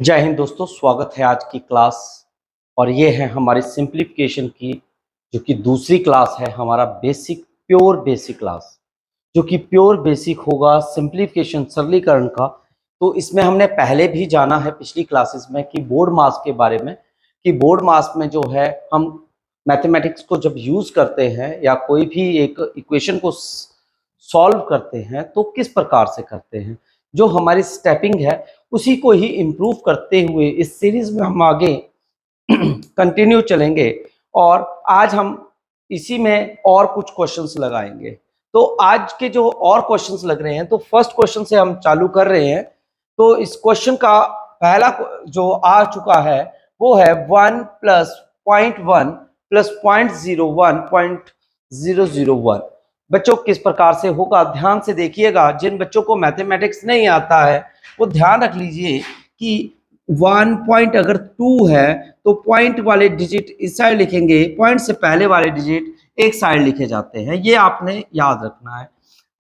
जय हिंद दोस्तों, स्वागत है आज की क्लास। और ये है हमारी सिंप्लीफिकेशन की जो कि दूसरी क्लास है, हमारा बेसिक प्योर बेसिक क्लास, जो कि प्योर बेसिक होगा सिंप्लीफिकेशन सरलीकरण का। तो इसमें हमने पहले भी जाना है पिछली क्लासेस में कि बोर्ड मास के बारे में, कि बोर्ड मास में जो है हम मैथमेटिक्स को जब यूज़ करते हैं या कोई भी एक इक्वेशन को सॉल्व करते हैं तो किस प्रकार से करते हैं। जो हमारी स्टेपिंग है उसी को ही इम्प्रूव करते हुए इस सीरीज में हम आगे कंटिन्यू चलेंगे। और आज हम इसी में और कुछ क्वेश्चंस लगाएंगे। तो आज के जो और क्वेश्चंस लग रहे हैं, तो फर्स्ट क्वेश्चन से हम चालू कर रहे हैं। तो इस क्वेश्चन का पहला जो आ चुका है वो है 1 प्लस 0.1 प्लस 0.001। बच्चों किस प्रकार से होगा ध्यान से देखिएगा। जिन बच्चों को मैथमेटिक्स नहीं आता है वो ध्यान रख लीजिए कि 1 पॉइंट अगर 2 है तो पॉइंट वाले डिजिट इस साइड लिखेंगे, पॉइंट से पहले वाले डिजिट एक साइड लिखे जाते हैं, ये आपने याद रखना है।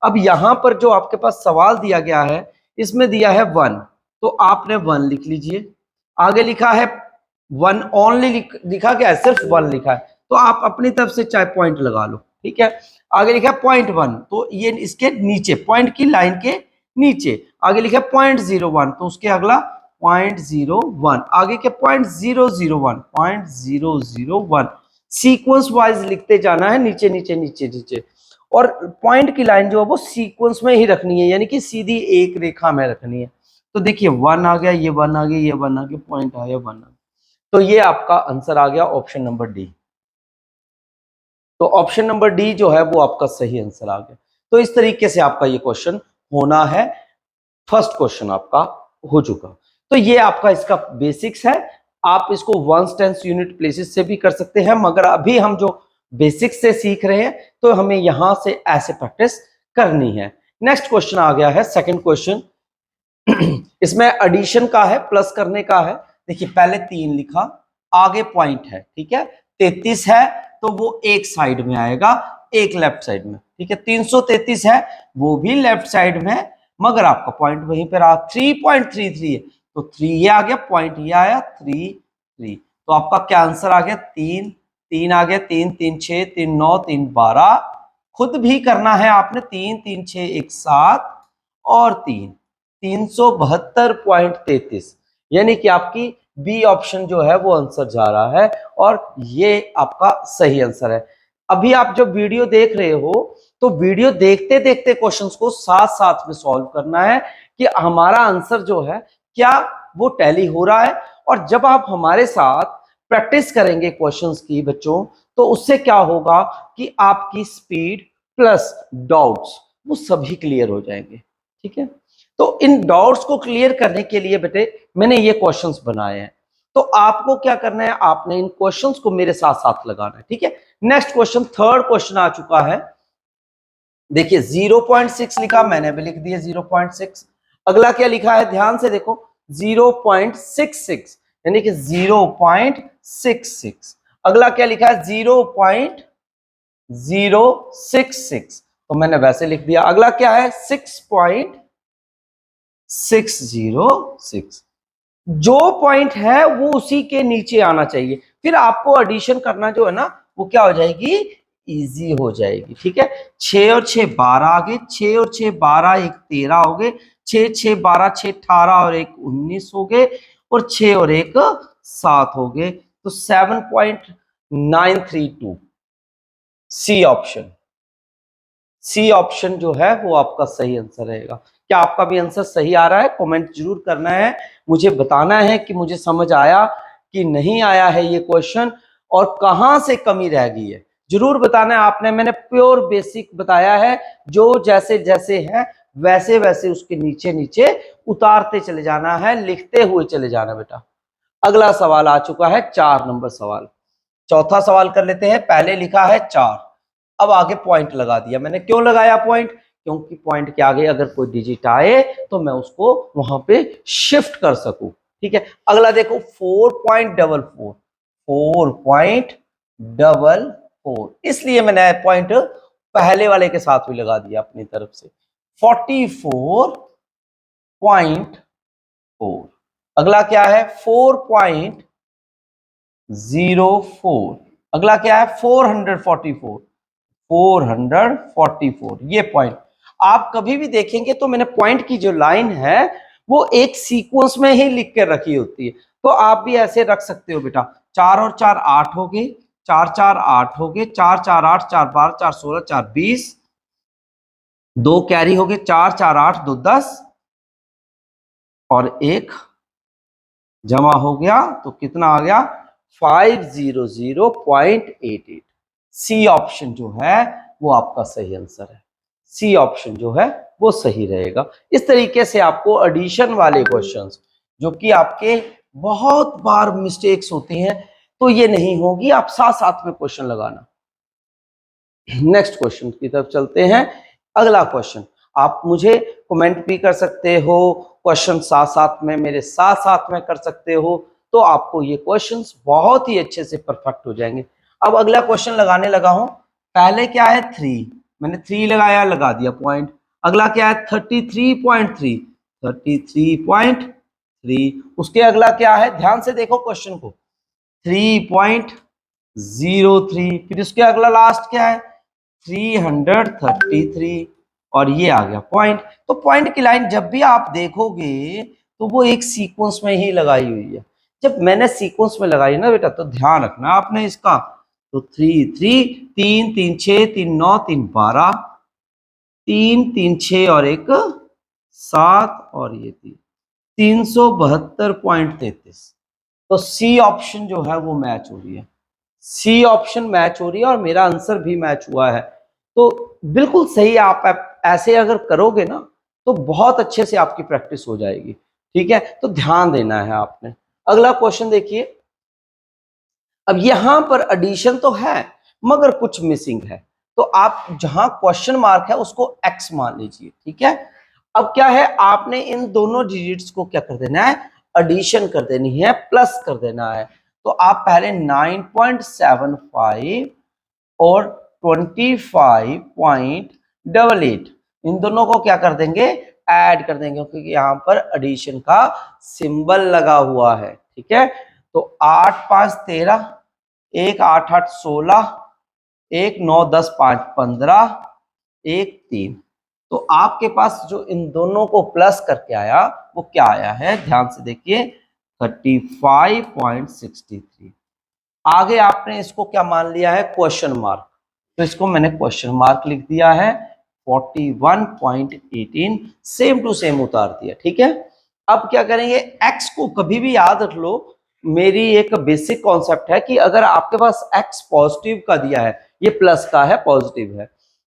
अब यहां पर जो आपके पास सवाल दिया गया है इसमें दिया है 1, तो आपने 1 लिख लीजिए। आगे लिखा है 1 ओनली, लिखा गया है सिर्फ 1 लिखा है, तो आप अपनी तरफ से चाहे पॉइंट लगा लो, ठीक है। आगे लिखा है 0.1, तो ये इसके नीचे पॉइंट की लाइन के नीचे। आगे लिखा है 0.01, तो उसके अगला 0.01। आगे के 0.001 सीक्वेंस वाइज लिखते जाना है, नीचे नीचे नीचे नीचे। और पॉइंट की लाइन जो है वो सीक्वेंस में ही रखनी है, यानी कि सीधी एक रेखा में रखनी है। तो देखिए 1 आ गया, ये 1 आ गया, ये 1 आ गया, पॉइंट आ गया, 1 आ गया। तो ये आपका आंसर आ गया ऑप्शन नंबर डी। तो ऑप्शन नंबर डी जो है वो आपका सही आंसर आ गया। तो इस तरीके से आपका ये क्वेश्चन होना है। फर्स्ट क्वेश्चन आपका हो चुका। तो ये आपका इसका बेसिक्स है। आप इसको वंस टेंस यूनिट प्लेसेस से भी कर सकते हैं, मगर अभी हम जो बेसिक्स से सीख रहे हैं तो हमें यहां से ऐसे प्रैक्टिस करनी है। नेक्स्ट क्वेश्चन आ गया है, सेकंड क्वेश्चन। इसमें एडिशन का है, प्लस करने का है। देखिए पहले 3 लिखा, आगे पॉइंट है, ठीक है। 33 है तो वो एक साइड में आएगा, एक लेफ्ट साइड में, ठीक है। 333 है वो भी लेफ्ट साइड में, मगर आपका पॉइंट वहीं पर आ 3.33 है, तो 3 ये आ गया, पॉइंट ये आया 3 तो आपका क्या आंसर आ गया? 3 आ गया। 3 6 3 9 3 12। खुद भी करना है आपने, 3 6 1 7 और 372.33, यानी कि आपकी बी ऑप्शन जो है वो आंसर जा रहा है और ये आपका सही आंसर है। अभी आप जब वीडियो देख रहे हो तो वीडियो देखते देखते क्वेश्चंस को साथ साथ में सॉल्व करना है कि हमारा आंसर जो है क्या वो टैली हो रहा है। और जब आप हमारे साथ प्रैक्टिस करेंगे क्वेश्चंस की बच्चों, तो उससे क्या होगा कि आपकी स्पीड प्लस डाउट्स वो सभी क्लियर हो जाएंगे, ठीक है। तो इन डाउट्स को क्लियर करने के लिए बेटे मैंने ये क्वेश्चंस बनाए हैं। तो आपको क्या करना है, आपने इन क्वेश्चंस को मेरे साथ साथ लगाना है, ठीक है। नेक्स्ट क्वेश्चन, थर्ड क्वेश्चन आ चुका है। देखिए 0.6 लिखा, मैंने भी लिख दिया 0.6। अगला क्या लिखा है, ध्यान से देखो, 0.66, यानी कि 0.66। अगला क्या लिखा है, 0.066, तो मैंने वैसे लिख दिया। अगला क्या है, 6.606। जो पॉइंट है वो उसी के नीचे आना चाहिए, फिर आपको एडिशन करना जो है ना वो क्या हो जाएगी, इजी हो जाएगी, ठीक है। 6 और 6 12 आ गए, 6 और 6 12 एक 13 हो गए, 6 6 12 6 18 और एक 19 हो गए, और 6 और एक 7 हो गए, तो 7.932। सी ऑप्शन, सी ऑप्शन जो है वो आपका सही आंसर रहेगा। क्या आपका भी आंसर सही आ रहा है? कमेंट जरूर करना है, मुझे बताना है कि मुझे समझ आया कि नहीं आया है ये क्वेश्चन, और कहां से कमी रह गई है जरूर बताना है आपने। मैंने प्योर बेसिक बताया है, जो जैसे जैसे है वैसे वैसे उसके नीचे नीचे उतारते चले जाना है, लिखते हुए चले जाना बेटा। अगला सवाल आ चुका है, 4 नंबर सवाल। चौथा सवाल कर लेते हैं। पहले लिखा है 4, अब आगे पॉइंट लगा दिया मैंने। क्यों लगाया पॉइंट? क्योंकि पॉइंट के आगे अगर कोई डिजिट आए तो मैं उसको वहां पे शिफ्ट कर सकूं, ठीक है। अगला देखो 4.44, 4.44, इसलिए मैंने पॉइंट पहले वाले के साथ भी लगा दिया अपनी तरफ से, 44.4। अगला क्या है 4.04, अगला क्या है 444, 444 ये पॉइंट। आप कभी भी देखेंगे तो मैंने पॉइंट की जो लाइन है वो एक सीक्वेंस में ही लिख के रखी होती है, तो आप भी ऐसे रख सकते हो बेटा। 4 और 4 8 हो गए, 4 4 8 हो गए, 4 4 8, 4 12, 4 16, 4 20, 2 कैरी हो गए, 4 4 8, 2 10 और एक जमा हो गया तो कितना आ गया 500.88। सी ऑप्शन जो है वो आपका सही आंसर है, सी ऑप्शन जो है वो सही रहेगा। इस तरीके से आपको एडिशन वाले क्वेश्चंस जो कि आपके बहुत बार मिस्टेक्स होती हैं तो ये नहीं होगी, आप साथ साथ में क्वेश्चन लगाना। नेक्स्ट क्वेश्चन की तरफ चलते हैं। अगला क्वेश्चन आप मुझे कमेंट भी कर सकते हो, क्वेश्चन साथ साथ में मेरे साथ साथ में कर सकते हो, तो आपको ये क्वेश्चंस बहुत ही अच्छे से परफेक्ट हो जाएंगे। अब अगला क्वेश्चन लगाने लगा हूं। पहले क्या है 3, मैंने 3 लगाया, लगा दिया पॉइंट। अगला क्या है 33.3, 33.3। उसके अगला क्या है, ध्यान से देखो क्वेश्चन को, 3.03। फिर उसके अगला लास्ट क्या है 333 और ये आ गया पॉइंट। तो पॉइंट की लाइन जब भी आप देखोगे तो वो एक सीक्वेंस में ही लगाई हुई है। जब मैंने सीक्वेंस में लगाई ना बेटा तो ध्यान रखना आपने इसका। तो 3 3 3 3 6 3 9 3 12, 3 3 6 और एक 7 और ये 372.33। तो सी ऑप्शन जो है वो मैच हो रही है, सी ऑप्शन मैच हो रही है और मेरा आंसर भी मैच हुआ है। तो बिल्कुल सही, आप ऐसे अगर करोगे ना तो बहुत अच्छे से आपकी प्रैक्टिस हो जाएगी। ठीक है, तो ध्यान देना है आपने। अगला क्वेश्चन देखिए। अब यहां पर एडिशन तो है मगर कुछ मिसिंग है, तो आप जहां क्वेश्चन मार्क है उसको एक्स मान लीजिए। ठीक है, अब क्या है आपने इन दोनों डिजिट्स को क्या कर देना है, एडिशन कर देनी है, प्लस कर देना है। तो आप पहले 9.75 और 25.88 इन दोनों को क्या कर देंगे, ऐड कर देंगे, क्योंकि यहाँ पर एडिशन का सिंबल लगा हुआ है। ठीक है, तो 8 5 13, 1 8 8 16, 1 9 10 5 15, 1 3। तो आपके पास जो इन दोनों को प्लस करके आया वो क्या आया है, ध्यान से देखिए 35.63। आगे आपने इसको क्या मान लिया है, क्वेश्चन मार्क, तो इसको मैंने क्वेश्चन मार्क लिख दिया है 41.18, सेम टू सेम उतार दिया। ठीक है, अब क्या करेंगे, x को कभी भी याद रख लो, मेरी एक बेसिक कॉन्सेप्ट है कि अगर आपके पास x पॉजिटिव का दिया है, ये प्लस का है, पॉजिटिव है,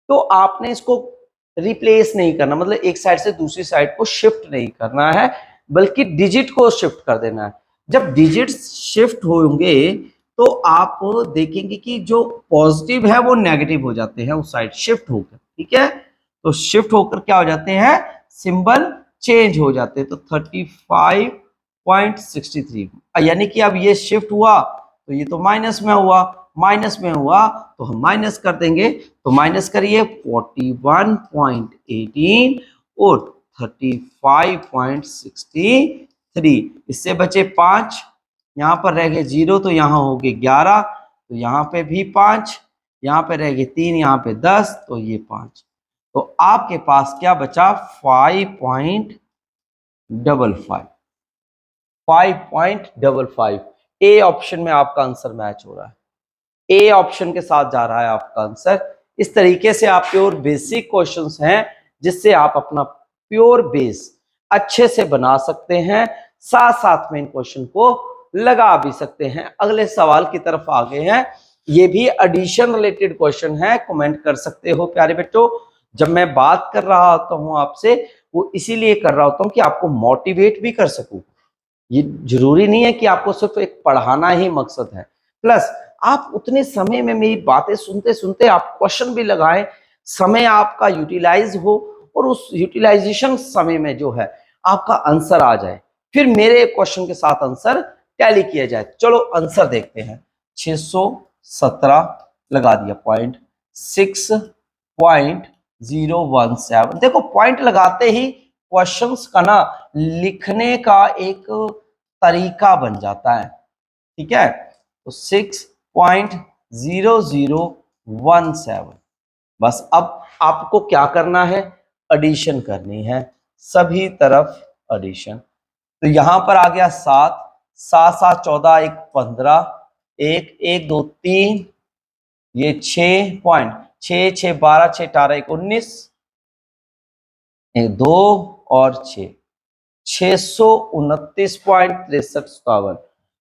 तो आपने इसको रिप्लेस नहीं करना, मतलब एक साइड से दूसरी साइड को शिफ्ट नहीं करना है, बल्कि डिजिट को शिफ्ट कर देना है। जब डिजिट शिफ्ट होंगे तो आप देखेंगे कि जो पॉजिटिव है वो नेगेटिव हो जाते हैं उस साइड शिफ्ट होकर। ठीक है, तो शिफ्ट होकर क्या हो जाते हैं, सिंबल चेंज हो जाते हैं। तो 35.63, यानी कि अब ये शिफ्ट हुआ तो ये तो माइनस में हुआ, माइनस में हुआ तो हम माइनस कर देंगे, तो माइनस करिए 41.18 और 35.63, इससे बचे 5, यहाँ पर रह गए 0 तो यहाँ हो गए 11, तो यहाँ पे भी 5, यहाँ पे रह गए 3, यहाँ पे 10, तो ये 5। तो आपके पास क्या बचा 5.55, 5.55। ए ऑप्शन में आपका आंसर मैच हो रहा है, ए ऑप्शन के साथ जा रहा है आपका आंसर। इस तरीके से आप प्योर बेसिक क्वेश्चंस हैं जिससे आप अपना प्योर बेस अच्छे से बना सकते हैं, साथ साथ में इन क्वेश्चन को लगा भी सकते हैं। अगले सवाल की तरफ आ गए हैं, ये भी एडिशन रिलेटेड क्वेश्चन है, कमेंट कर सकते हो प्यारे बच्चों। जब मैं बात कर रहा होता हूं आपसे वो इसीलिए कर रहा होता हूं कि आपको मोटिवेट भी कर सकूं। ये जरूरी नहीं है कि आपको सिर्फ एक पढ़ाना ही मकसद है, प्लस आप उतने समय में मेरी बातें सुनते सुनते आप क्वेश्चन भी लगाएं, समय आपका यूटिलाइज हो और उस यूटिलाइजेशन समय में जो है आपका आंसर आ जाए, फिर मेरे क्वेश्चन के साथ आंसर टैली किया जाए। चलो आंसर देखते हैं। 617 लगा दिया पॉइंट, 6.017। देखो पॉइंट लगाते ही क्वेश्चंस का ना लिखने का एक तरीका बन जाता है। ठीक है, तो 6.0017। बस अब आपको क्या करना है, एडिशन करनी है, सभी तरफ एडिशन। तो यहां पर आ गया 7, 7 7 14, 1 15, 1 1 2 3, ये 6 6 12, 6 18, 1 19, 2 और 6, 629.6357।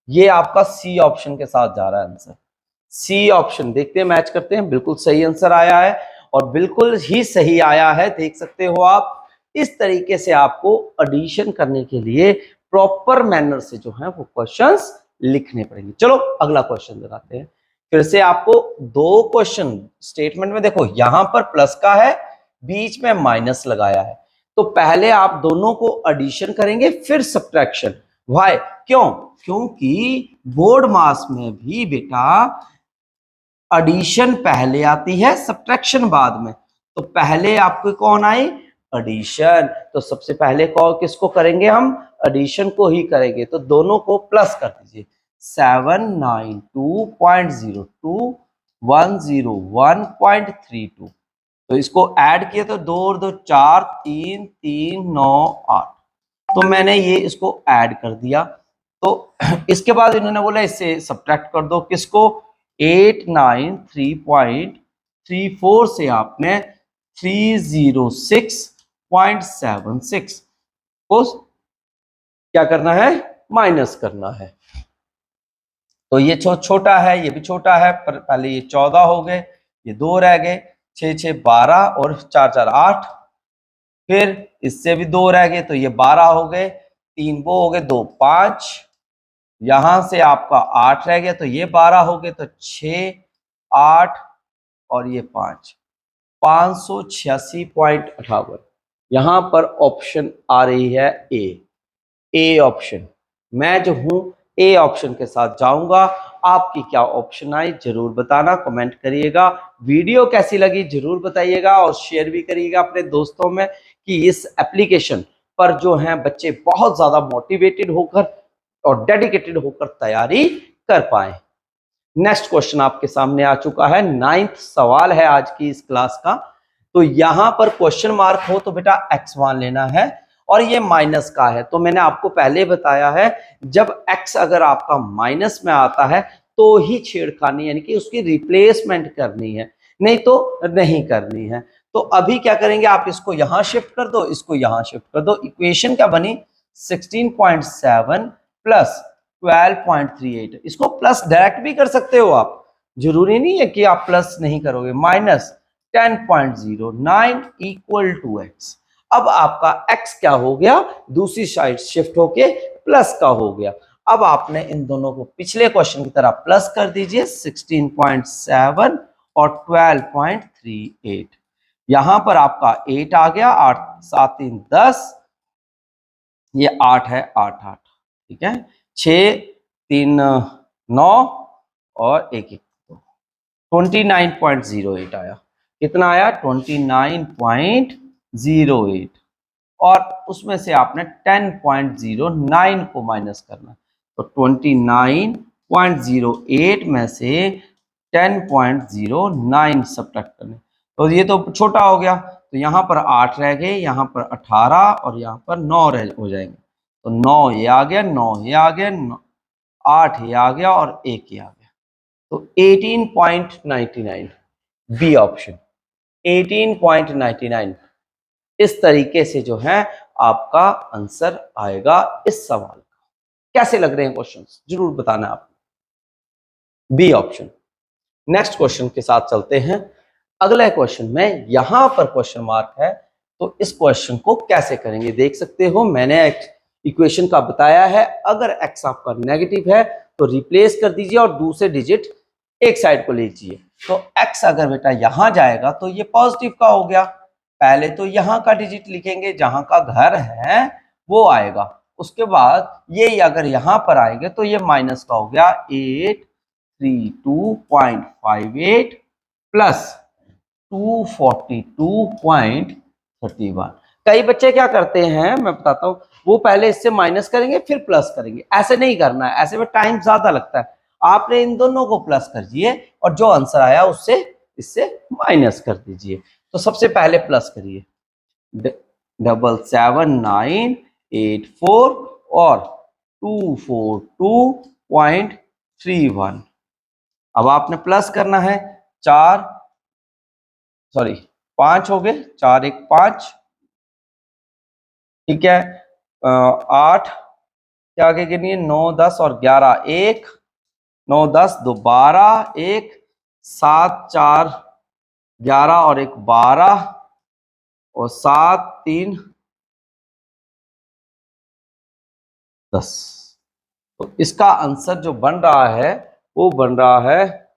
ये आपका सी ऑप्शन के साथ जा रहा है आंसर। सी ऑप्शन देखते हैं, मैच करते हैं, बिल्कुल सही आंसर आया है और बिल्कुल ही सही आया है, देख सकते हो आप। इस तरीके से आपको एडिशन करने के लिए प्रॉपर मैनर से जो है वो क्वेश्चंस लिखने पड़ेंगे। चलो अगला क्वेश्चन लगाते हैं। फिर से आपको दो क्वेश्चन स्टेटमेंट में देखो, यहां पर प्लस का है, बीच में माइनस लगाया है, तो पहले आप दोनों को एडिशन करेंगे फिर सब्ट्रैक्शन। व्हाई? क्यों? क्योंकि बोर्ड मास में भी बेटा एडिशन पहले आती है, सब्ट्रैक्शन बाद में। तो पहले आपको कौन आई? एडिशन। तो सबसे पहले किसको करेंगे हम? एडिशन को ही करेंगे। तो दोनों को प्लस कर दीजिए, 792.02 101.32। तो इसको ऐड किया तो 2 और 2 4, 3 3 9 8। तो मैंने ये इसको ऐड कर दिया। तो इसके बाद इन्होंने बोला इससे सब्ट्रैक्ट कर दो, किसको? 893.34 से आपने 306.76 को क्या करना है? माइनस करना है। तो ये छोटा है, ये भी छोटा है, पर पहले ये 14 हो गए, ये 2 रह गए, 6 6 12 और 4 4 8, फिर इससे भी 2 रह गए, तो ये 12 हो गए, 3 वो हो गए, 2 5, यहां से आपका 8 रह गया, तो ये 12 हो गए, तो 6 8 और ये 5, 586.58। यहां पर ऑप्शन आ रही है ए ऑप्शन। मैं जो हूं ए ऑप्शन के साथ जाऊंगा। आपकी क्या ऑप्शन आई जरूर बताना, कमेंट करिएगा। वीडियो कैसी लगी जरूर बताइएगा और शेयर भी करिएगा अपने दोस्तों में, कि इस एप्लीकेशन पर जो है बच्चे बहुत ज्यादा मोटिवेटेड होकर और डेडिकेटेड होकर तैयारी कर पाए। नेक्स्ट क्वेश्चन आपके सामने आ चुका है, 9th सवाल है आज की इस क्लास का। तो यहां पर क्वेश्चन मार्क हो तो बेटा x1 लेना है, और ये माइनस का है। तो मैंने आपको पहले बताया है, जब x अगर आपका माइनस में आता है तो ही छेड़खानी, यानी कि उसकी रिप्लेसमेंट करनी है, नहीं तो नहीं करनी है। तो अभी क्या करेंगे, आप इसको यहां शिफ्ट कर दो, इसको यहां शिफ्ट कर दो। इक्वेशन क्या बनी? 16.7 प्लस 12.38। इसको प्लस डायरेक्ट भी कर सकते हो आप, जरूरी नहीं है कि आप प्लस नहीं करोगे। Minus 10.09 equal to x. अब आपका x क्या हो गया? दूसरी साइड शिफ्ट होके प्लस का हो गया। अब आपने इन दोनों को पिछले क्वेश्चन की तरह प्लस कर दीजिए, 16.7 और 12.38। यहां पर आपका 8 आ गया, 8 7 3 10, ये 8 है, 8 8, ठीक है, 6 3 9 और 1 1 29.08 आया। कितना आया? 29.08। और उसमें से आपने 10.09 को माइनस करना, तो 29.08 में से 10.09 सब्ट्रैक्ट करने। तो ये तो छोटा हो गया, तो यहाँ पर 8 रह गए, यहाँ पर 18 और यहाँ पर 9 हो जाएंगे। तो 9 ये आ गया, 9 ये आ गया, 8 ये आ गया और 1 ये आ गया। तो 18.99 बी ऑप्शन, 18.99 इस तरीके से जो है आपका आंसर आएगा इस सवाल का। कैसे लग रहे हैं क्वेश्चंस जरूर बताना आप। B option. नेक्स्ट क्वेश्चन के साथ चलते हैं। अगला क्वेश्चन में यहां पर क्वेश्चन मार्क है, तो इस क्वेश्चन को कैसे करेंगे देख सकते हो। मैंने इक्वेशन का बताया है, अगर x आपका नेगेटिव है तो रिप्लेस कर दीजिए और दूसरे डिजिट एक साइड को लीजिए। तो x अगर बेटा यहां जाएगा तो ये पॉजिटिव का हो गया। पहले तो यहां का डिजिट लिखेंगे, जहां का घर है वो आएगा। उसके बाद ये अगर यहां पर आएंगे तो ये माइनस का हो गया, 832.58 प्लस 242.31। कई बच्चे क्या करते हैं मैं बताता हूं, वो पहले इससे माइनस करेंगे फिर प्लस करेंगे, ऐसे नहीं करना है, ऐसे में टाइम ज्यादा लगता है। आपने इन दोनों को प्लस कर दिए और जो आंसर आया उससे इससे माइनस कर दीजिए। तो सबसे पहले प्लस करिए 77984 और 242.31। अब आपने प्लस करना है 5 हो गए, 4 1 5, ठीक है। 8 के आगे गिनिए, 9 10 और 11 1, 9 10 2 12 1, 7 4 11 और 1 12 और 7 3 10। तो इसका आंसर जो बन रहा है वो बन रहा है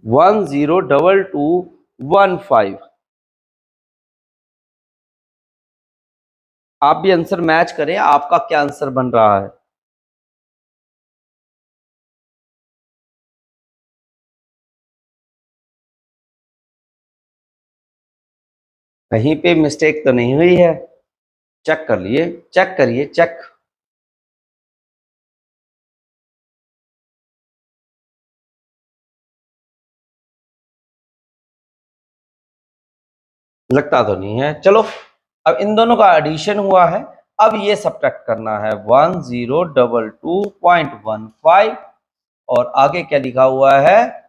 102215। आप भी आंसर मैच करें, आपका क्या आंसर बन रहा है। कहीं पे मिस्टेक तो नहीं हुई है? चेक कर लिए, चेक करिए, चेक। लगता तो नहीं है। चलो, अब इन दोनों का एडिशन हुआ है, अब ये सब्ट्रैक्ट करना है 1022.15 और आगे क्या लिखा हुआ है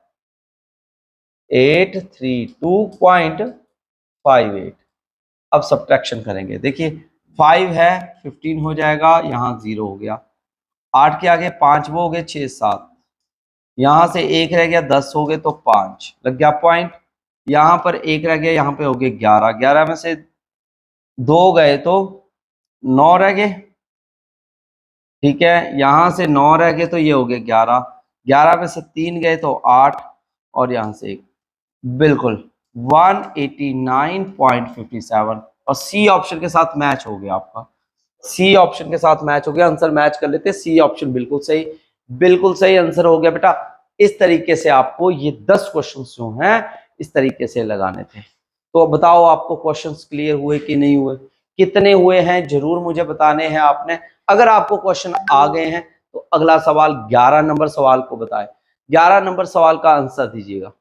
832.58। अब सब्ट्रैक्शन करेंगे, देखिए 5 है 15 हो जाएगा, यहाँ 0 हो गया, 8 के आगे 5 वो हो गए 6 7, यहां से 1 रह गया 10 हो गए तो 5 लग गया पॉइंट, यहां पर 1 रह गया, यहाँ पे हो गए 11, 11 में से 2 गए तो 9 रह गए, ठीक है। यहां से 9 रह गए तो ये हो गए 11, 11 में से 3 गए तो 8 और यहां से 1, बिल्कुल 189.57 और सी ऑप्शन के साथ मैच हो गया आपका, सी ऑप्शन के साथ मैच हो गया। आंसर मैच कर लेते, सी ऑप्शन बिल्कुल सही, बिल्कुल सही आंसर हो गया बेटा। इस तरीके से आपको ये 10 क्वेश्चन जो हैं इस तरीके से लगाने थे। तो बताओ आपको क्वेश्चंस क्लियर हुए कि नहीं हुए, कितने हुए हैं जरूर मुझे बताने हैं आपने। अगर आपको क्वेश्चन आ गए हैं तो अगला सवाल 11 नंबर सवाल को बताए, 11 नंबर सवाल का आंसर दीजिएगा।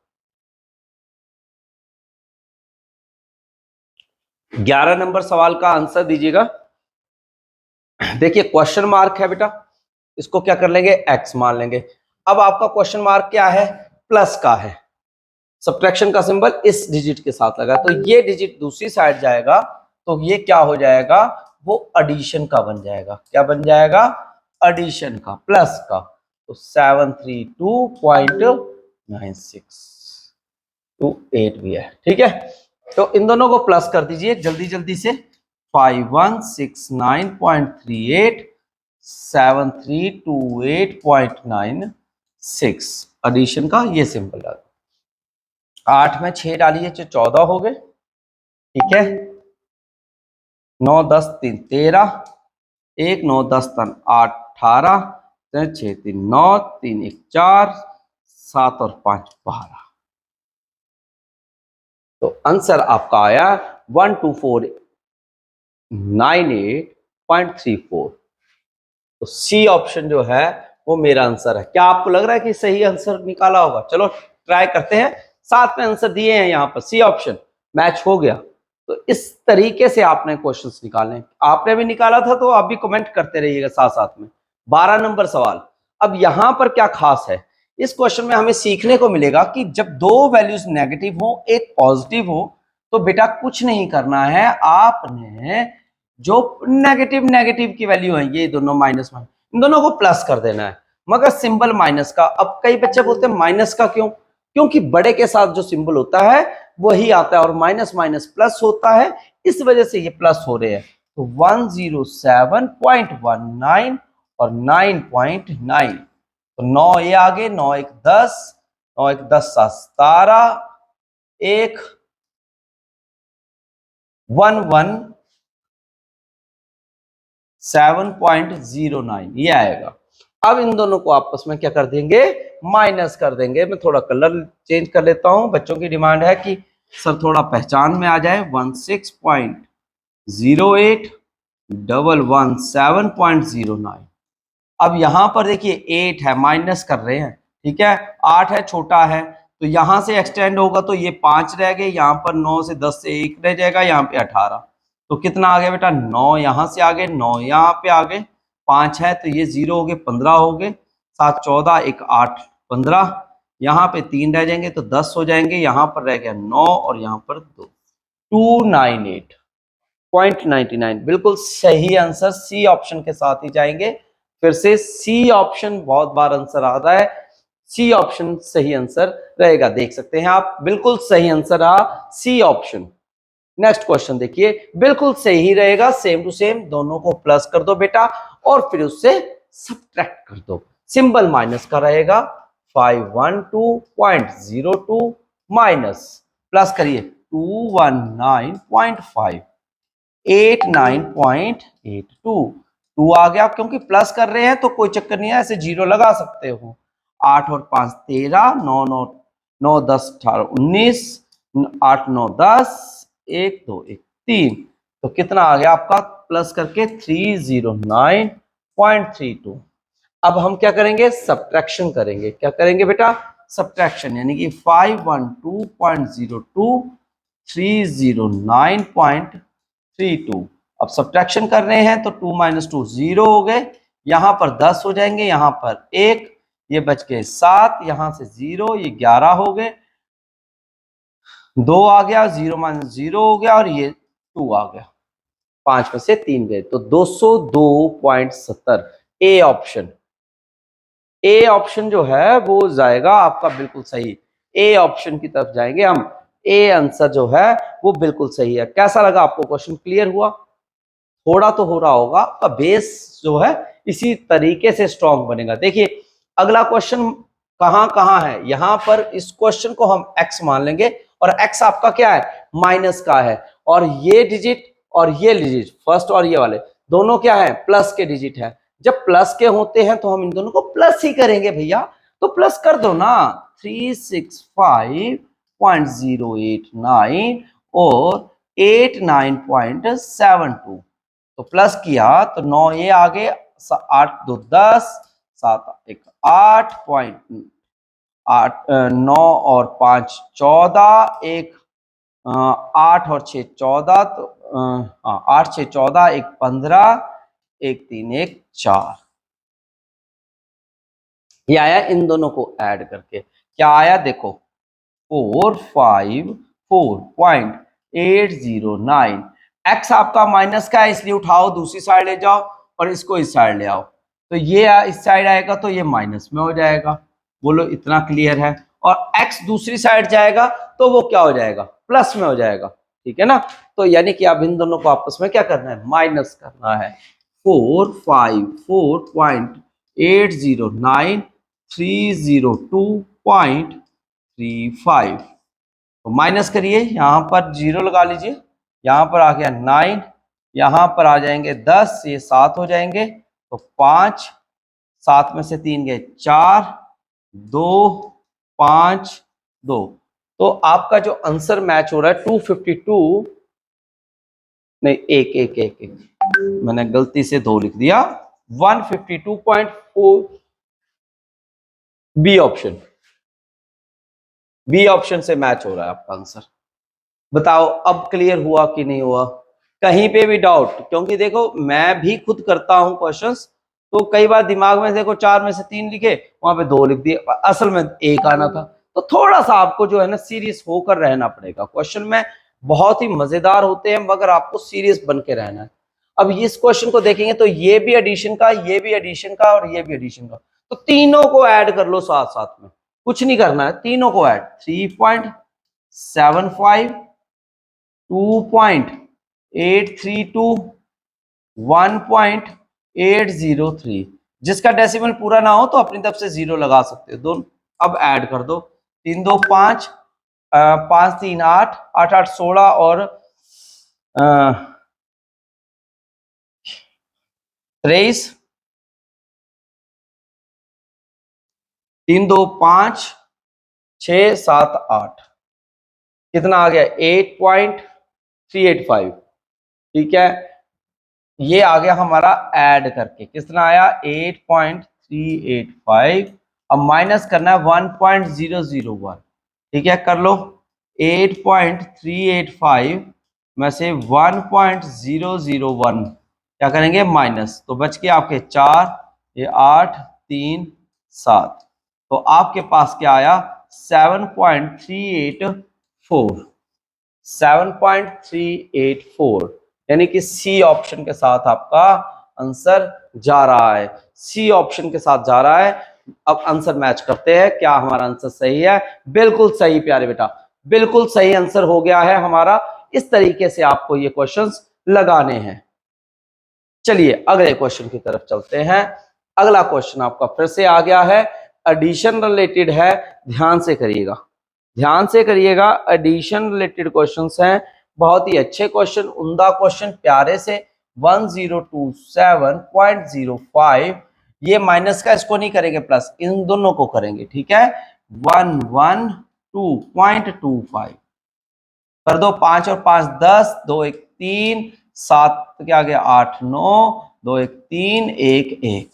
11 नंबर सवाल का आंसर दीजिएगा। देखिए क्वेश्चन मार्क है बेटा, इसको क्या कर लेंगे एक्स मान लेंगे। अब आपका क्वेश्चन मार्क क्या है प्लस का है, सब्ट्रैक्शन का सिंबल इस डिजिट के साथ लगा, तो ये डिजिट दूसरी साइड जाएगा तो ये क्या हो जाएगा वो एडिशन का बन जाएगा, क्या बन जाएगा एडिशन का, प्लस का। तो 732.9628 भी है, ठीक है। तो इन दोनों को प्लस कर दीजिए जल्दी जल्दी से, 5169.38 7328.96 एडिशन का ये सिंबल डाल, 8 में 6 डालिए तो 14 हो गए, ठीक है। 9 10 3 13, 1 9 10 3 18, 6 3 9, 3 1 4, 7 और 5 12। तो आंसर आपका आया 12498.34। तो सी ऑप्शन जो है वो मेरा आंसर है। क्या आपको लग रहा है कि सही आंसर निकाला होगा? चलो ट्राई करते हैं, साथ में आंसर दिए हैं यहाँ पर, सी ऑप्शन मैच हो गया। तो इस तरीके से आपने क्वेश्चंस निकाले, आपने भी निकाला था तो आप भी कमेंट करते रहिएगा साथ साथ में। 12 नंबर सवाल, अब यहां पर क्या खास है, इस क्वेश्चन में हमें सीखने को मिलेगा कि जब दो वैल्यूज नेगेटिव हो एक पॉजिटिव हो तो बेटा कुछ नहीं करना है, आपने जो नेगेटिव नेगेटिव की वैल्यू है ये दोनों माइनस माइनस इन दोनों को प्लस कर देना है, मगर सिंबल माइनस का। अब कई बच्चे बोलते हैं माइनस का क्यों, क्योंकि बड़े के साथ जो सिंबल होता है वही आता है और माइनस माइनस प्लस होता है, इस वजह से ये प्लस हो रहे हैं। तो 107.19 और 9.9, तो 9 ये आगे, 9 1 10, 9 1 10 17, 1 117.09 ये आएगा। अब इन दोनों को आपस में क्या कर देंगे माइनस कर देंगे। मैं थोड़ा कलर चेंज कर लेता हूं, बच्चों की डिमांड है कि सर थोड़ा पहचान में आ जाए। 16.08 117.09। अब यहां पर देखिए 8 है, माइनस कर रहे हैं, ठीक है, 8 है, छोटा है, तो यहां से एक्सटेंड होगा तो ये 5 रह गए, यहाँ पर 9 से 10 से 1 रह जाएगा, यहाँ पे 18, तो कितना आ गया बेटा 9, यहां से आगे 9 यहाँ पे आगे 5 है तो ये 0 हो गए, 15 हो गए, 7 14 1 8 15, यहाँ पे 3 रह जाएंगे तो 10 हो जाएंगे, यहाँ पर रह गया 9 और यहाँ पर 2, 298.99 बिल्कुल सही आंसर, सी ऑप्शन के साथ ही जाएंगे। फिर से सी ऑप्शन बहुत बार आंसर आ रहा है, सी ऑप्शन सही आंसर रहेगा, देख सकते हैं आप, बिल्कुल सही आंसर रहा सी ऑप्शन। नेक्स्ट क्वेश्चन देखिए, बिल्कुल सही रहेगा, सेम टू सेम, दोनों को प्लस कर दो बेटा और फिर उससे सब्ट्रैक्ट कर दो, सिंबल माइनस का रहेगा, 512.02 माइनस प्लस करिए 219.5 89.82, 2 आ गया, क्योंकि प्लस कर रहे हैं तो कोई चक्कर नहीं है, ऐसे जीरो लगा सकते हो, 8 और 5 13, 9 9 9 10 18 19, 8 9 10, 1 2 1 3, तो कितना आ गया आपका प्लस करके 309.32। अब हम क्या करेंगे, सब्ट्रैक्शन करेंगे, क्या करेंगे बेटा, सब्ट्रैक्शन, यानी कि 512.02 309.32। अब सब्ट्रैक्शन कर रहे हैं तो 2 माइनस 2 0 हो गए, यहां पर 10 हो जाएंगे, यहां पर 1, ये बच गए 7, यहां से 0, ये 11 हो गए, 2 आ गया, 0 माइनस 0 हो गया और ये 2 आ गया, 5 में से 3 गए तो 202.70, ए ऑप्शन, ए ऑप्शन जो है वो जाएगा आपका बिल्कुल सही, ए ऑप्शन की तरफ जाएंगे हम, ए आंसर जो है वो बिल्कुल सही है। कैसा लगा आपको, क्वेश्चन क्लियर हुआ, थोड़ा तो हो रहा होगा, आपका बेस जो है इसी तरीके से स्ट्रॉन्ग बनेगा। देखिए अगला क्वेश्चन कहां कहां है, यहां पर इस क्वेश्चन को हम x मान लेंगे और x आपका क्या है, माइनस का है, और ये डिजिट और ये डिजिट फर्स्ट और ये वाले दोनों क्या है, प्लस के डिजिट है, जब प्लस के होते हैं तो हम इन दोनों को प्लस ही करेंगे भैया, तो प्लस कर दो ना, 365.089 और 89.72, तो प्लस किया तो 9 ये आ गए, 8 2 10, 7 1 8.9 और 5 14, एक 8 और 6 14, तो 8 6 14, एक 15, एक 3 1 4, ये आया इन दोनों को ऐड करके, क्या आया देखो 454.809, एक्स आपका माइनस का है इसलिए उठाओ दूसरी साइड ले जाओ और इसको इस साइड ले आओ, तो ये इस साइड आएगा तो ये माइनस में हो जाएगा, बोलो इतना क्लियर है, और एक्स दूसरी साइड जाएगा तो वो क्या हो जाएगा, प्लस में हो जाएगा, ठीक है ना, तो यानी कि अब इन दोनों को आपस में क्या करना है, माइनस करना है, 454.809 302.35, तो माइनस करिए, यहां पर 0 लगा लीजिए, यहां पर आ गया 9, यहां पर आ जाएंगे 10, ये 7 हो जाएंगे, तो 5, 7 में से 3 गए 4, 2 5 2, तो आपका जो आंसर मैच हो रहा है 252, नहीं एक एक एक एक मैंने गलती से 2 लिख दिया, 152.4, बी ऑप्शन, बी ऑप्शन से मैच हो रहा है आपका आंसर। बताओ अब क्लियर हुआ कि नहीं हुआ, कहीं पे भी डाउट, क्योंकि देखो मैं भी खुद करता हूं क्वेश्चंस, तो कई बार दिमाग में देखो 4 में से 3 लिखे, वहां पे 2 लिख दिए, असल में 1 आना था, तो थोड़ा सा आपको जो है ना सीरियस होकर रहना पड़ेगा, क्वेश्चन में बहुत ही मजेदार होते हैं मगर आपको सीरियस बन के रहना है। अब इस क्वेश्चन को देखेंगे तो ये भी एडिशन का, ये भी एडिशन का और ये भी एडिशन का, तो तीनों को ऐड कर लो साथ साथ में, कुछ नहीं करना है, तीनों को ऐड, 3.75, 2.832, 1.803, जिसका डेसिमल पूरा ना हो तो अपनी तरफ से 0 लगा सकते हो दोनों, अब ऐड कर दो, 3 2 5, 5 3 8, 8 8 16 और 23, 3 2 5 6 7 8, कितना आ गया 8.385, ठीक है, ये आ गया हमारा ऐड करके, कितना आया 8.385। अब माइनस करना है 1.001, ठीक है कर लो। 8.385 में से 1.001 क्या करेंगे माइनस, तो बच के आपके 4, ये 8, 3, 7, तो आपके पास क्या आया 7.384, 7.384, यानी कि सी ऑप्शन के साथ आपका आंसर जा रहा है, सी ऑप्शन के साथ जा रहा है। अब आंसर मैच करते हैं, क्या हमारा आंसर सही है? बिल्कुल सही प्यारे बेटा, बिल्कुल सही आंसर हो गया है हमारा। इस तरीके से आपको ये क्वेश्चंस लगाने हैं। चलिए अगले क्वेश्चन की तरफ चलते हैं। अगला क्वेश्चन आपका फिर से आ गया है, एडिशन रिलेटेड है, ध्यान से करिएगा, ध्यान से करिएगा। एडिशन रिलेटेड क्वेश्चंस हैं, बहुत ही अच्छे क्वेश्चन, उम्दा क्वेश्चन, प्यारे से। 1027.05, ये माइनस का इसको नहीं करेंगे प्लस, इन दोनों को करेंगे, ठीक है। 112.25 कर दो, 5 और 5 10, 2 1 3, 7 क्या गया 8 9, 2 1 3 1 1,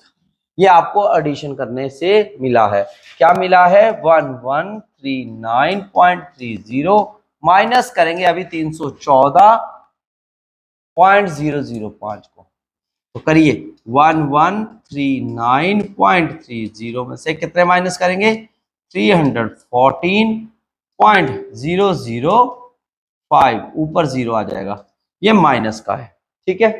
ये आपको एडिशन करने से मिला है। क्या मिला है 1139.30, माइनस करेंगे अभी 314.005 को, तो करिए 1139.30 में से कितने माइनस करेंगे 314.005, ऊपर 0 आ जाएगा, ये माइनस का है, ठीक है।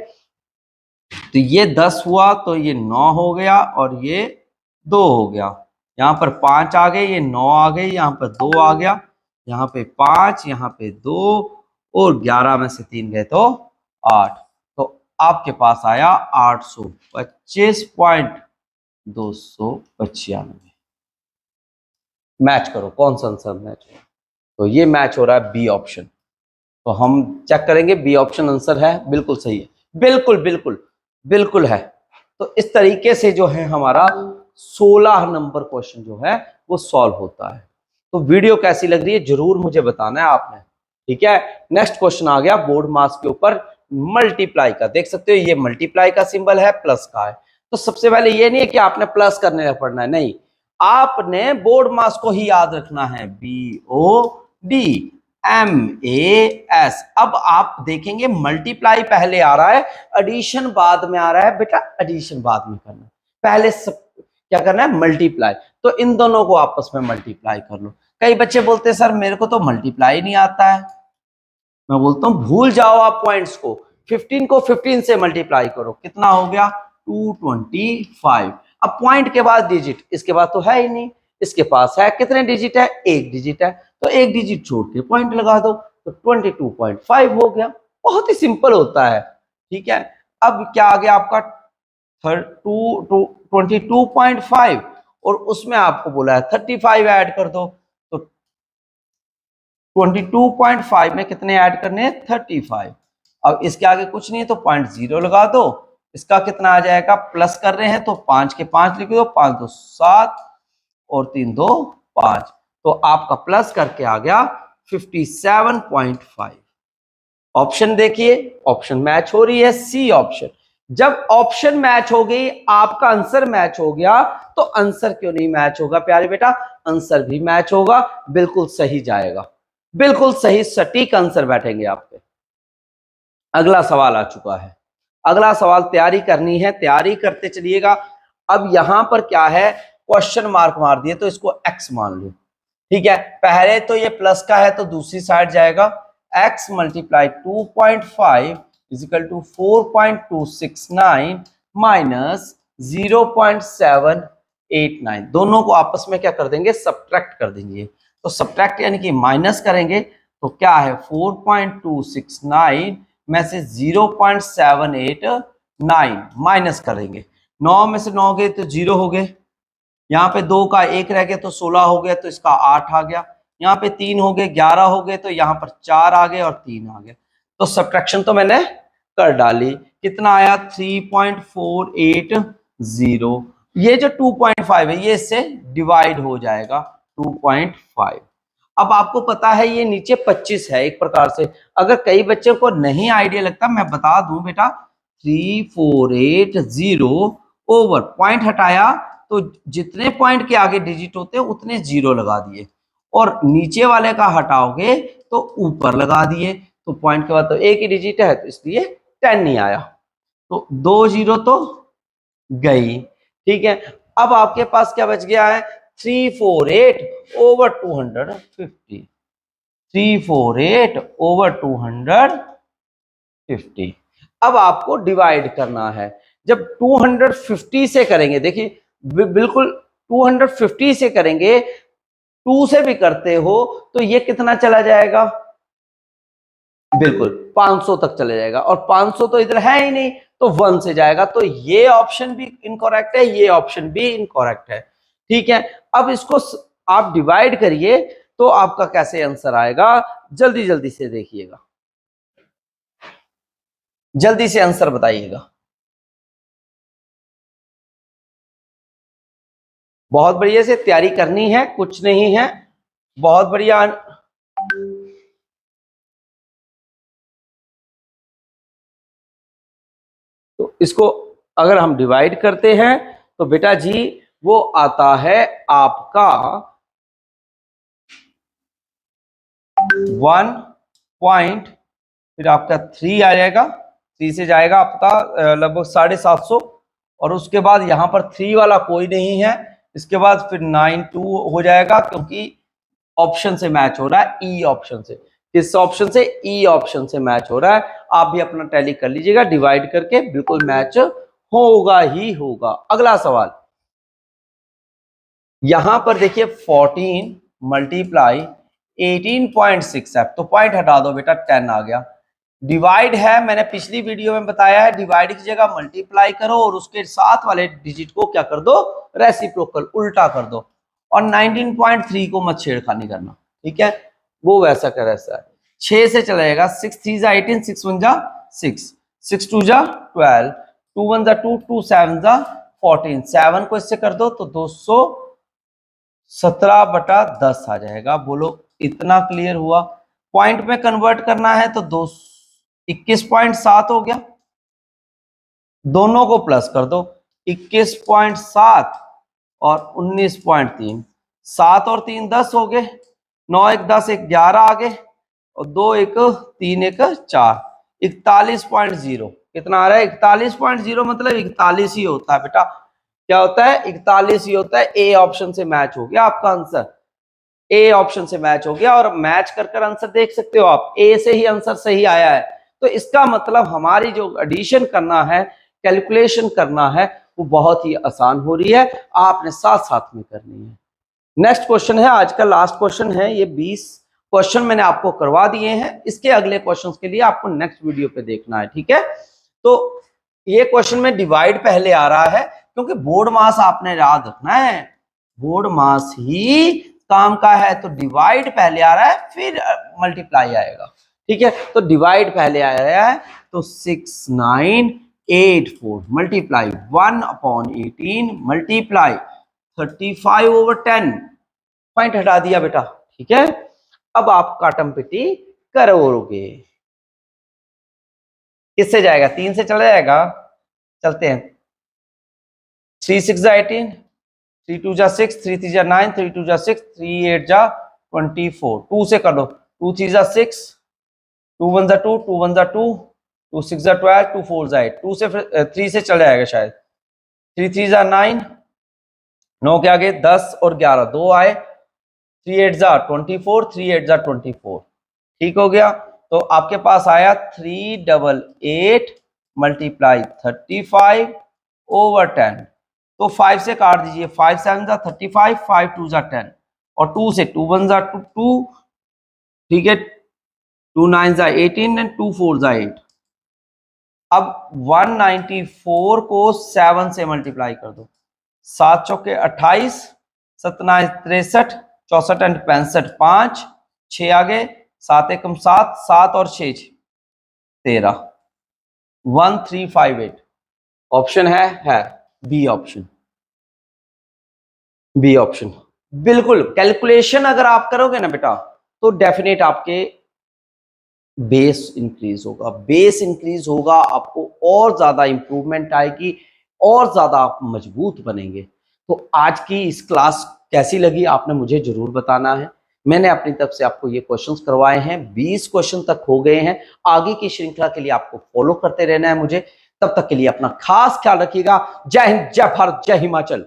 तो ये 10 हुआ, तो ये 9 हो गया और ये 2 हो गया, यहाँ पर 5 आ गए, ये 9 आ गए, यहाँ पर 2 आ गया, यहाँ पे 5, यहाँ पे 2, और 11 में से 3 गए तो 8, तो आपके पास आया 825.295। मैच करो कौन सा आंसर मैच हो, तो ये मैच हो रहा है बी ऑप्शन, तो हम चेक करेंगे बी ऑप्शन आंसर है, बिल्कुल सही है, बिल्कुल बिल्कुल बिल्कुल है। तो इस तरीके से जो है हमारा 16 नंबर क्वेश्चन जो है वो सॉल्व होता है। तो वीडियो कैसी लग रही है जरूर मुझे बताना है आपने, ठीक है। नेक्स्ट क्वेश्चन आ गया बोर्ड मास के ऊपर मल्टीप्लाई का, देख सकते हो ये मल्टीप्लाई का सिंबल है, प्लस का है। तो सबसे पहले ये नहीं है कि आपने प्लस करने पड़ना है, नहीं, आपने बोर्ड मास को ही याद रखना है, BOD MAS। अब आप देखेंगे मल्टीप्लाई पहले आ रहा है, एडिशन बाद में आ रहा है, बेटा एडिशन बाद में करना है, पहले सब क्या करना है मल्टीप्लाई, तो इन दोनों को आपस में मल्टीप्लाई कर लो। कई बच्चे बोलते हैं सर मेरे को तो मल्टीप्लाई नहीं आता है, मैं बोलता हूं भूल जाओ आप पॉइंट्स को, 15 को 15 से मल्टीप्लाई करो, कितना हो गया 225। अब पॉइंट के बाद डिजिट, इसके बाद तो है ही नहीं, इसके पास है कितने डिजिट है, एक डिजिट है, तो एक डिजिट छोड़ के पॉइंट लगा दो, तो 22.5 हो गया, बहुत ही सिंपल होता है, ठीक है। अब क्या आ गया आपका 22.5, और उसमें आपको बोला है 35 ऐड कर दो, तो 22.5 में कितने ऐड करने हैं 35। अब इसके आगे कुछ नहीं है तो 0.0 लगा दो, इसका कितना आ जाएगा, प्लस कर रहे हैं तो 5 के 5 लिख दो, 5 2 7 और 3 2 5, तो आपका प्लस करके आ गया 57.5। ऑप्शन देखिए, ऑप्शन मैच हो रही है, सी ऑप्शन। जब ऑप्शन मैच हो गई, आपका आंसर मैच हो गया, तो आंसर क्यों नहीं मैच होगा प्यारे बेटा, आंसर भी मैच होगा, बिल्कुल सही जाएगा, बिल्कुल सही सटीक आंसर बैठेंगे आपके। अगला सवाल आ चुका है, अगला सवाल तैयारी करनी है, तैयारी करते चलिएगा। अब यहां पर क्या है, क्वेश्चन मार्क मार दिए तो इसको एक्स मान लो, ठीक है। पहले तो ये प्लस का है तो दूसरी साइड जाएगा, x multiply 2.5 equal to 4.269 minus 0.789, दोनों को आपस में क्या कर देंगे सब्ट्रैक्ट कर देंगे, तो सब्ट्रैक्ट यानी कि माइनस करेंगे, तो क्या है 4.269 में से 0.789 माइनस करेंगे, 9 में से 9 गए तो 0 हो गए, यहाँ पे 2 का 1 रह गया तो 16 हो गया, तो इसका 8 आ गया, यहाँ पे 3 हो गए 11 हो गए, तो यहाँ पर 4 आ गए और 3 आ गए, तो सब्ट्रैक्शन तो मैंने कर डाली, कितना आया 3.480, ये जो 2.5 है ये इससे डिवाइड हो जाएगा 2.5। अब आपको पता है ये नीचे 25 है, एक प्रकार से अगर कई बच्चों को नहीं आइडिया लगता मैं बता दूं बेटा, 3480 ओवर, पॉइंट हटाया तो जितने पॉइंट के आगे डिजिट होते हैं उतने जीरो लगा दिए, और नीचे वाले का हटाओगे तो ऊपर लगा दिए, तो पॉइंट के बाद तो एक ही डिजिट है तो इसलिए 10 नहीं आया, तो 2 जीरो तो गई। ठीक है, अब आपके पास क्या बच गया है, 348 ओवर 250, 348 ओवर 250। अब आपको डिवाइड करना है, जब 250 से करेंगे, देखिए बिल्कुल 250 से करेंगे, 2 से भी करते हो तो ये कितना चला जाएगा, बिल्कुल 500 तक चले जाएगा, और 500 तो इधर है ही नहीं तो 1 से जाएगा, तो ये ऑप्शन भी इनकरेक्ट है, ये ऑप्शन भी इनकरेक्ट है। ठीक है, अब इसको आप डिवाइड करिए तो आपका कैसे आंसर आएगा, जल्दी जल्दी से देखिएगा, जल्दी से आंसर बताइएगा। बहुत बढ़िया से तैयारी करनी है, कुछ नहीं है, बहुत बढ़िया। तो इसको अगर हम डिवाइड करते हैं तो बेटा जी वो आता है आपका 1 पॉइंट, फिर आपका 3 आ जाएगा, 3 से जाएगा आपका लगभग 750, और उसके बाद यहाँ पर 3 वाला कोई नहीं है, इसके बाद फिर 92 हो जाएगा, क्योंकि ऑप्शन से मैच हो रहा है, ई ऑप्शन से, किस ऑप्शन से, ई ऑप्शन से मैच हो रहा है। आप भी अपना टैली कर लीजिएगा, डिवाइड करके बिल्कुल मैच होगा ही होगा। अगला सवाल, यहां पर देखिए 14 मल्टीप्लाई 18.6 है, तो पॉइंट हटा दो बेटा, 10 आ गया। डिवाइड है, मैंने पिछली वीडियो में बताया है, डिवाइड की जगह मल्टीप्लाई करो और उसके साथ वाले डिजिट को क्या कर दो, रेसिप्रोकल, उल्टा कर दो, और 19.3 को मत छेड़खानी करना, ठीक है, वो वैसा का वैसा है। 6 से चलेगा, 6 3 जा 18, 6 1 जा 6, 6 2 जा 12, 2 1 जा 2, 2 7 जा 14, 7 को इससे कर दो तो 217/10 आ जाएगा। बोलो इतना क्लियर हुआ। पॉइंट में कन्वर्ट करना है तो 21.7 हो गया, दोनों को प्लस कर दो, 21.7 और 19.3, 7 और 3 10 हो गए, 9 1 10, 1 11 आ गए, और 2 1 3 1 4, 41.0 कितना आ रहा है, 41.0, मतलब 41 ही होता है बेटा, क्या होता है, 41 ही होता है। ए ऑप्शन से मैच हो गया आपका आंसर, ए ऑप्शन से मैच हो गया, और मैच कर कर आंसर देख सकते हो आप, ए से ही आंसर सही आया है, तो इसका मतलब हमारी जो एडिशन करना है, कैलकुलेशन करना है, वो बहुत ही आसान हो रही है, आपने साथ साथ में करनी है। नेक्स्ट क्वेश्चन है, आज का लास्ट क्वेश्चन है, ये 20 क्वेश्चन मैंने आपको करवा दिए हैं, इसके अगले क्वेश्चन के लिए आपको नेक्स्ट वीडियो पे देखना है, ठीक है। तो ये क्वेश्चन में डिवाइड पहले आ रहा है, क्योंकि बोर्ड मास आपने याद रखना है, बोर्ड मास ही काम का है, तो डिवाइड पहले आ रहा है फिर मल्टीप्लाई आएगा, ठीक है। तो डिवाइड पहले आ रहा है, तो 6984 मल्टीप्लाई 1/18 मल्टीप्लाई 35/10, पॉइंट हटा दिया बेटा, ठीक है। अब आप काटम पिटी करोगे, किससे जाएगा, 3 से चला जाएगा, चलते हैं, 3 6 जा 18, 3 2 जा 6, 3 3 जा 9, 3 2 जा 6, 3 8 जा 24, 2 से कर लो, 2 3 जा 6, 2 1 जा 2, 2 1 जा 2, 2 6 जा 12, 2 4 जा 8, 2 से 3 से चला जाएगा शायद, 3 3 जा 9, 9 के आगे 10 और 11 2 आए, 3 8 जा 24, 3 8 जा 24, ठीक हो गया। तो आपके पास आया 388 मल्टीप्लाई 35/10, तो 5 से काट दीजिए, 5 7 जा 35, 5 2 जा 10, और 2 से 2 1 जा 2, ठीक है, 2 9 जा 18 एंड 2 4 जा 8। अब 194 को 7 से मल्टीप्लाई कर दो, 7 चौके 28, 7 9 63, 64 एंड 65, 5 6 आगे, 7 एकम 7, 7 और 6 13, 1358 ऑप्शन है बी ऑप्शन, बी ऑप्शन। बिल्कुल कैलकुलेशन अगर आप करोगे ना बेटा तो डेफिनेट आपके बेस इंक्रीज होगा, बेस इंक्रीज होगा, आपको और ज्यादा इंप्रूवमेंट आएगी, और ज्यादा आप मजबूत बनेंगे। तो आज की इस क्लास कैसी लगी आपने मुझे जरूर बताना है। मैंने अपनी तरफ से आपको ये क्वेश्चंस करवाए हैं, 20 क्वेश्चन तक हो गए हैं। आगे की श्रृंखला के लिए आपको फॉलो करते रहना है मुझे। तब तक के लिए अपना खास ख्याल रखिएगा। जय हिंद, जय भारत, जय हिमाचल।